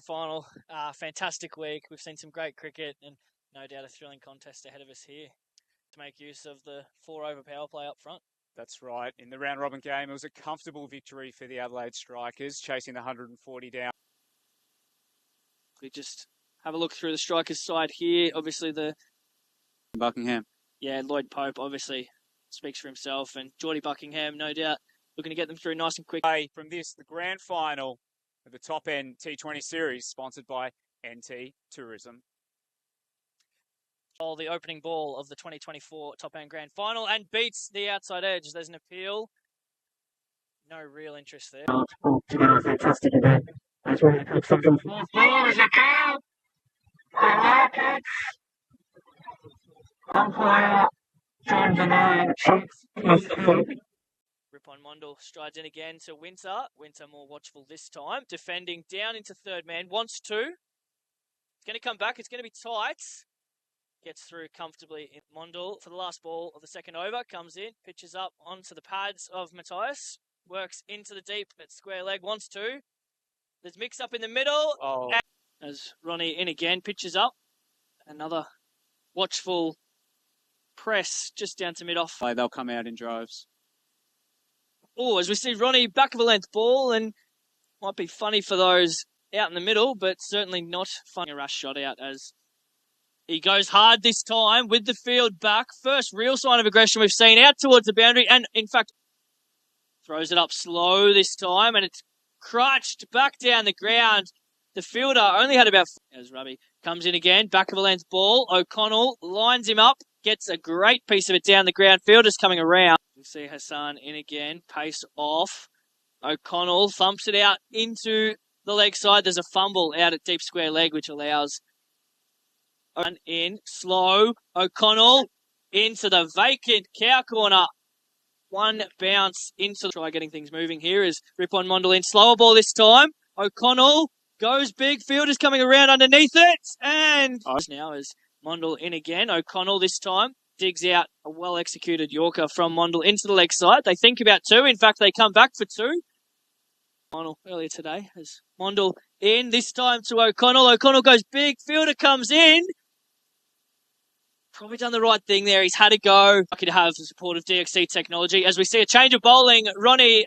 grand final. Fantastic week. We've seen some great cricket and no doubt a thrilling contest ahead of us here to make use of the 4-over power play up front. That's right. In the round-robin game, it was a comfortable victory for the Adelaide Strikers, chasing the 140 down. We just have a look through the Strikers side here. Obviously, Buckingham. Yeah, Lloyd Pope obviously speaks for himself, and Geordie Buckingham, no doubt, looking to get them through nice and quick. From this, the grand final of the top-end T20 series, sponsored by NT Tourism. The opening ball of the 2024 top-end grand final and beats the outside edge. There's an appeal. No real interest there. A fantastic event. That's really good from the fourth ball is a goal. I like it. Umpire John Denine checks Ripon Mondal strides in again to Winter. Winter more watchful this time. Defending down into third man. Wants to. It's going to come back. It's going to be tight. Gets through comfortably in Mondal for the last ball of the second over. Comes in. Pitches up onto the pads of Matthias. Works into the deep at square leg. Wants to. There's mix up in the middle. As Ronnie in again. Pitches up. Another watchful press just down to mid-off. They'll come out in droves. As we see Ronnie, back of a length ball, and might be funny for those out in the middle, but certainly not funny. A rush shot out as he goes hard this time with the field back. First real sign of aggression we've seen out towards the boundary, and in fact, throws it up slow this time, and it's crutched back down the ground. The fielder only had about... As Robbie comes in again, back of a length ball. O'Connell lines him up, gets a great piece of it down the ground. Fielder's coming around. We see Hassan in again, pace off. O'Connell thumps it out into the leg side. There's a fumble out at deep square leg, which allows run in slow. O'Connell into the vacant cow corner. One bounce into... Try getting things moving here is Ripon Mondal in. Slower ball this time. O'Connell goes big. Fielder's coming around underneath it. And now is Mondal in again. O'Connell this time digs out a well-executed Yorker from Mondal into the leg side. They think about two. In fact, they come back for two. O'Connell earlier today as Mondal in. This time to O'Connell. O'Connell goes big. Fielder comes in. Probably done the right thing there. He's had a go. Lucky to have the support of DXC technology. As we see a change of bowling. Rabi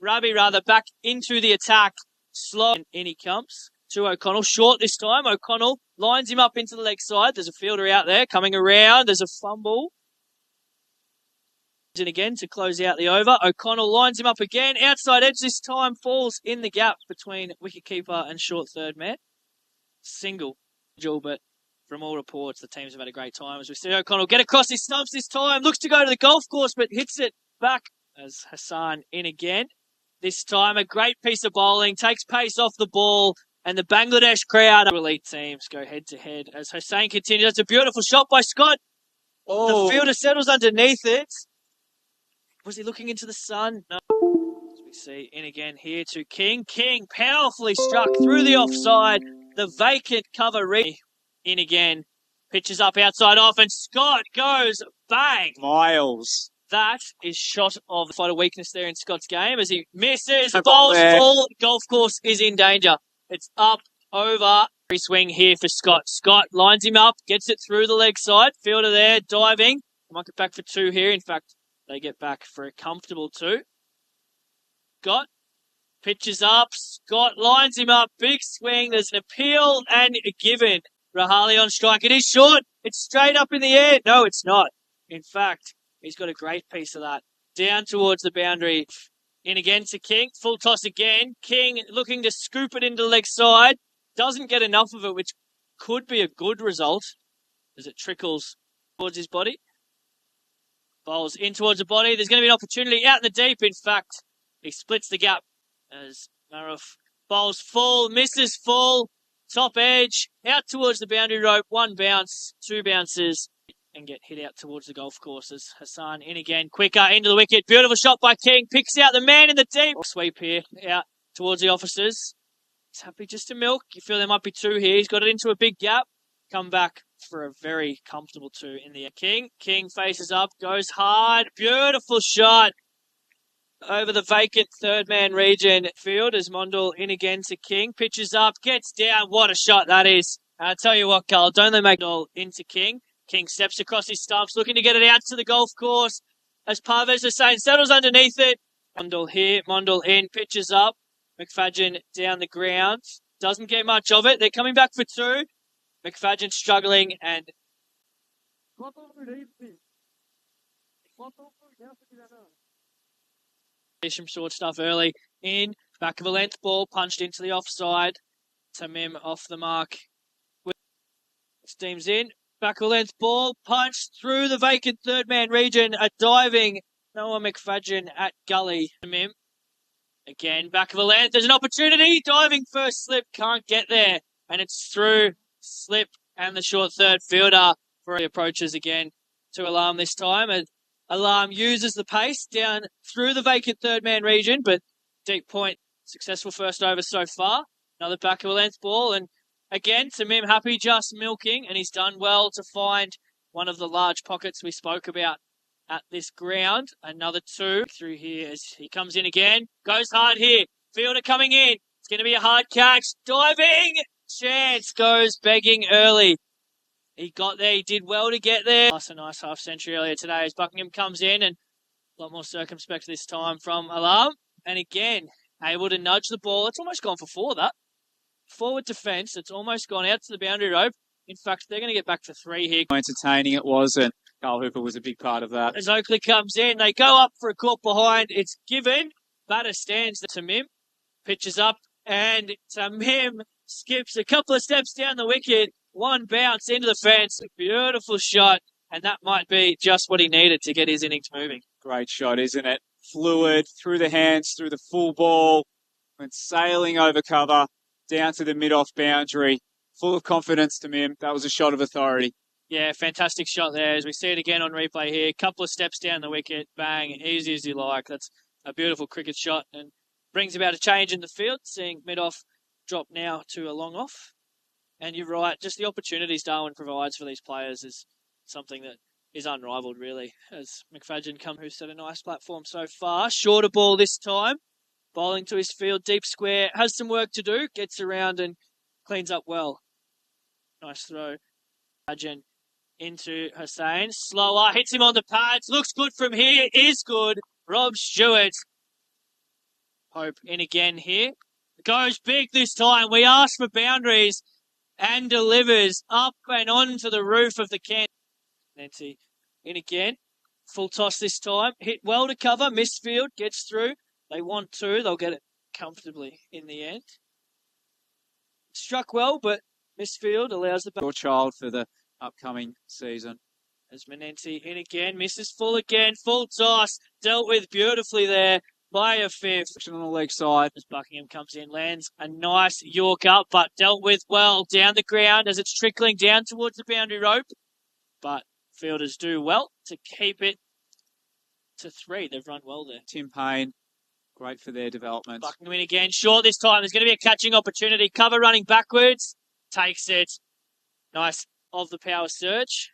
back into the attack. Slow. And in he comes to O'Connell. Short this time. O'Connell lines him up into the leg side. There's a fielder out there coming around. There's a fumble. And again to close out the over. O'Connell lines him up again. Outside edge this time. Falls in the gap between wicketkeeper and short third man. Single. But from all reports, the teams have had a great time. As we see O'Connell get across his stumps this time. Looks to go to the golf course, but hits it back as Hassan in again. This time, a great piece of bowling. Takes pace off the ball. And the Bangladesh crowd, elite teams, go head-to-head as Hossain continues. That's a beautiful shot by Scott. The fielder settles underneath it. Was he looking into the sun? No. As we see in again here to King. King powerfully struck through the offside. The vacant cover in again. Pitches up outside off, and Scott goes bang. Miles. That is shot of the fight of weakness there in Scott's game as he misses. Ball's full. Golf course is in danger. It's up, over. Free swing here for Scott. Scott lines him up, gets it through the leg side. Fielder there, diving. Might get back for two here. In fact, they get back for a comfortable two. Scott pitches up. Scott lines him up. Big swing. There's an appeal and a given. Rahali on strike. It is short. It's straight up in the air. No, it's not. In fact, he's got a great piece of that. Down towards the boundary. In again to King. Full toss again. King looking to scoop it into the leg side. Doesn't get enough of it, which could be a good result as it trickles towards his body. Bowls in towards the body. There's going to be an opportunity out in the deep. In fact, he splits the gap as Maruf bowls full, misses full. Top edge. Out towards the boundary rope. One bounce. Two bounces. And get hit out towards the golf course as Hassan in again. Quicker into the wicket. Beautiful shot by King. Picks out the man in the deep. Sweep here out towards the officers. He's happy just to milk. You feel there might be two here. He's got it into a big gap. Come back for a very comfortable two in the air. King faces up. Goes hard. Beautiful shot. over the vacant third man region field as Mondal in again to King. Pitches up, gets down. What a shot that is. I'll tell you what, Carl, don't they make Mondal into King? King steps across his stumps, looking to get it out to the golf course. As Parvez is saying, settles underneath it. Mondal here, Mondal in, pitches up. McFadden down the ground. Doesn't get much of it. They're coming back for two. McFadden struggling and some short stuff early. In, back of a length ball, punched into the offside. Tamim off the mark. Steams in, back of a length ball, punched through the vacant third man region. A diving Noah McFadden at gully. Tamim again, back of a length. There's an opportunity. Diving first slip, can't get there. And it's through slip and the short third fielder for approaches again to Alarm this time. And Alarm uses the pace down through the vacant third man region, but deep point, successful first over so far. Another back of a length ball, and again, Tamim happy just milking, and he's done well to find one of the large pockets we spoke about at this ground. Another two through here as he comes in again. Goes hard here. Fielder coming in. It's going to be a hard catch. Diving! Chance goes begging early. He got there. He did well to get there. That's a nice half century earlier today as Buckingham comes in, and a lot more circumspect this time from Alarm. And again, able to nudge the ball. It's almost gone for four, that. Forward defence, it's almost gone out to the boundary rope. In fact, they're going to get back for three here. Entertaining it was, and Carl Hooper was a big part of that. As Oakley comes in, they go up for a caught behind. It's given. Batter stands to Tamim. Pitches up, and Tamim skips a couple of steps down the wicket. One bounce into the fence. Beautiful shot, and that might be just what he needed to get his innings moving. Great shot, isn't it? Fluid, through the hands, through the full ball, went sailing over cover, down to the mid-off boundary. Full of confidence to him. That was a shot of authority. Yeah, fantastic shot there. As we see it again on replay here. Couple of steps down the wicket. Bang. Easy as you like. That's a beautiful cricket shot and brings about a change in the field. Seeing mid-off drop now to a long off. And you're right. Just the opportunities Darwin provides for these players is something that is unrivaled, really. As McFadden who's set a nice platform so far. Shorter ball this time. Bowling to his field. Deep square. Has some work to do. Gets around and cleans up well. Nice throw. McFadden into Hussain. Slower. Hits him on the pads. Looks good from here. Is good. Rob Stewart. Hope in again here. Goes big this time. We ask for boundaries and delivers up and onto the roof of the can. Nancy in again. Full toss this time. Hit well to cover. Misfield gets through. They want to. They'll get it comfortably in the end. Struck well, but Misfield allows the... Your child for the upcoming season. As Menenti in again. Misses full again. Full toss. Dealt with beautifully there by a fifth. On the leg side. As Buckingham comes in, lands a nice York up, but dealt with well down the ground as it's trickling down towards the boundary rope. But fielders do well to keep it to three. They've run well there. Tim Payne, great for their development. Buckingham in again. Short this time. There's going to be a catching opportunity. Cover running backwards. Takes it. Nice of the power surge.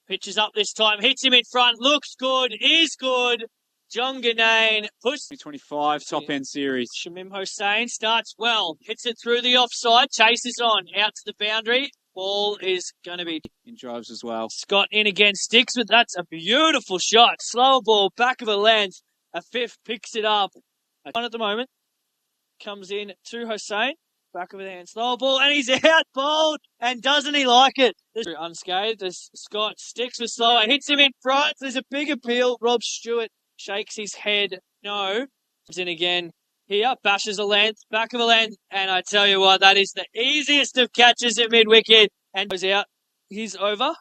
Pitches up this time. Hits him in front. Looks good. Is good. John Ganane puts 25 top-end series. Shamim Hossain starts well. Hits it through the offside. Chases on. Out to the boundary. Ball is going to be... in drives as well. Scott in again. Sticks with... That's a beautiful shot. Slower ball. Back of a length. A fifth picks it up. One at the moment. Comes in to Hossain. Back of the hand. Slower ball. And he's out. Bowled. And doesn't he like it? Unscathed as Scott sticks with slower. Hits him in front. There's a big appeal. Rob Stewart shakes his head. No. Comes in again. Here. Bashes a length. Back of a length. And I tell you what, that is the easiest of catches at mid-wicket. And goes out. He's over.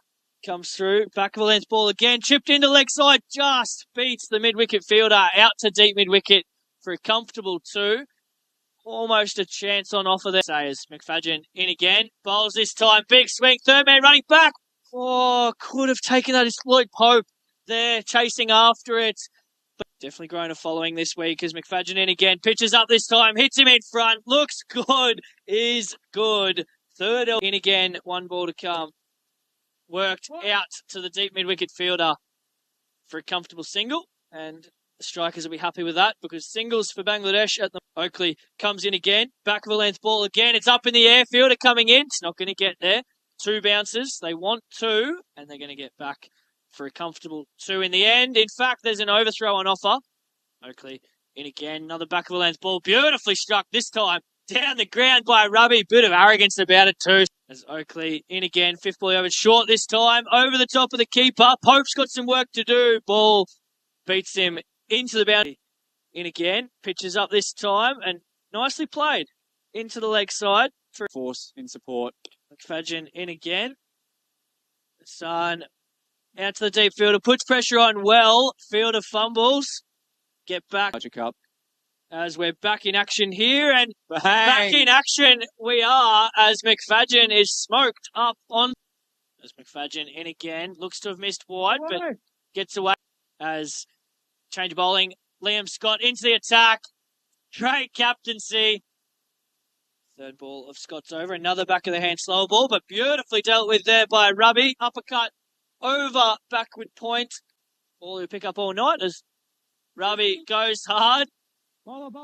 Comes through. Back of a length ball again. Chipped into leg side. Just beats the mid-wicket fielder. Out to deep mid-wicket for a comfortable two. Almost a chance on offer there. Sayers. McFadden in again. Bowls this time. Big swing. Third man running back. Oh, could have taken that as Lloyd Pope there chasing after it. But definitely grown a following this week as McFadden in again. Pitches up this time. Hits him in front. Looks good. Is good. Third in again. One ball to come. Worked out to the deep mid-wicket fielder for a comfortable single. And The strikers will be happy with that because singles for Bangladesh at the Oakley comes in again. Back of a length ball again. It's up in the air. Fielder coming in. It's not going to get there. 2 bounces. They want 2, and they're going to get back for a comfortable 2 in the end. In fact, there's an overthrow on offer. Oakley in again. Another back of a length ball. Beautifully struck this time. Down the ground by Ruby. Bit of arrogance about it too. As Oakley in again. 5th ball over short this time. Over the top of the keeper. Pope's got some work to do. Ball beats him into the boundary. In again. Pitches up this time. And nicely played. Into the leg side. For Force in support. McFadden in again. Hassan out to the deep fielder. Puts pressure on well. Fielder fumbles. Get back. Larger cup. As we're back in action here, and Bang. back in action we are as McFadden is smoked up on. As McFadden in again, looks to have missed wide, but gets away as change of bowling. Liam Scott into the attack. Great captaincy. 3rd ball of Scott's over. Another back of the hand slow ball, but beautifully dealt with there by Ruby. Uppercut over backward point. Ball who pick up all night as Ruby goes hard.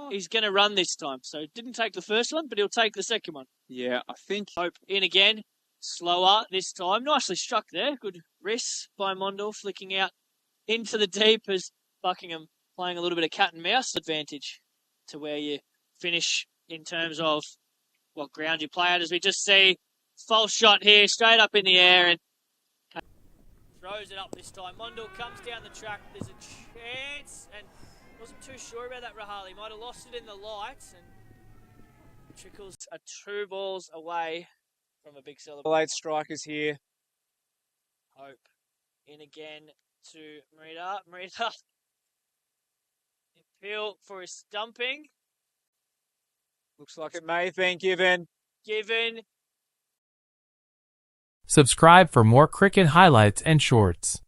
He's going to run this time. So didn't take the first one, but he'll take the second one. Yeah, I think. Hope in again. Slower this time. Nicely struck there. Good wrist by Mondal. Flicking out into the deep as Buckingham playing a little bit of cat and mouse advantage to where you finish in terms of what ground you play at. As we just see, false shot here, straight up in the air and throws it up this time. Mondal comes down the track. There's a chance and wasn't too sure about that, Rahal. He might have lost it in the lights and trickles 2 balls away from a big celebration. Adelaide strikers here. Hope in again to Merida. Merida appeal for a stumping. Looks like it may have been given. Given. Subscribe for more cricket highlights and shorts.